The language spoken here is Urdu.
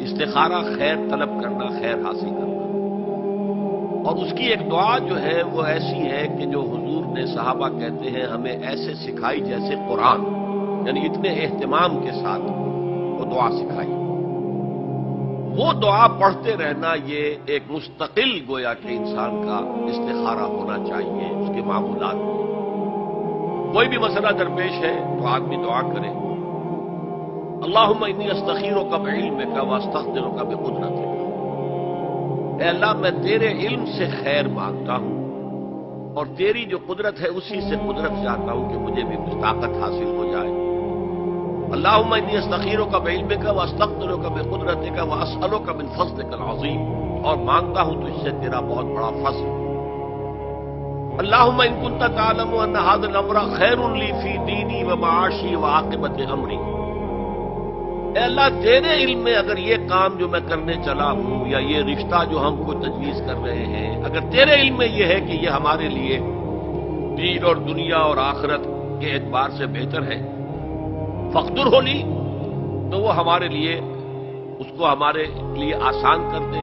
استخارہ خیر طلب کرنا، خیر حاصل کرنا، اور اس کی ایک دعا جو ہے وہ ایسی ہے کہ جو حضور نے صحابہ کہتے ہیں ہمیں ایسے سکھائی جیسے قرآن، یعنی اتنے اہتمام کے ساتھ وہ دعا سکھائی۔ وہ دعا پڑھتے رہنا یہ ایک مستقل گویا کہ انسان کا استخارہ ہونا چاہیے اس کے معمولات میں۔ کوئی بھی مسئلہ درپیش ہے تو آدمی دعا کرے، اللہم انی استخیرک بعلمک واستقدرک بقدرتک، اے اللہ میں تیرے علم سے خیر مانگتا ہوں اور تیری جو قدرت ہے اسی سے قدرت چاہتا ہوں کہ مجھے بھی کچھ طاقت حاصل ہو جائے۔ اللہم انی استخیرک بعلمک واستقدرک بقدرتک واسألک من فضلک العظیم، اور مانگتا ہوں تجھ سے تیرا بہت بڑا فضل۔ اللہم ان کنت تعلم ان ھذا الامر خیر لی فی دینی ومعاشی وعاقبۃ امری، اے اللہ تیرے علم میں اگر یہ کام جو میں کرنے چلا ہوں یا یہ رشتہ جو ہم کو تجویز کر رہے ہیں، اگر تیرے علم میں یہ ہے کہ یہ ہمارے لیے دین اور دنیا اور آخرت کے اعتبار سے بہتر ہے، فقدر ہو لی، تو وہ ہمارے لیے اس کو ہمارے لیے آسان کر دے۔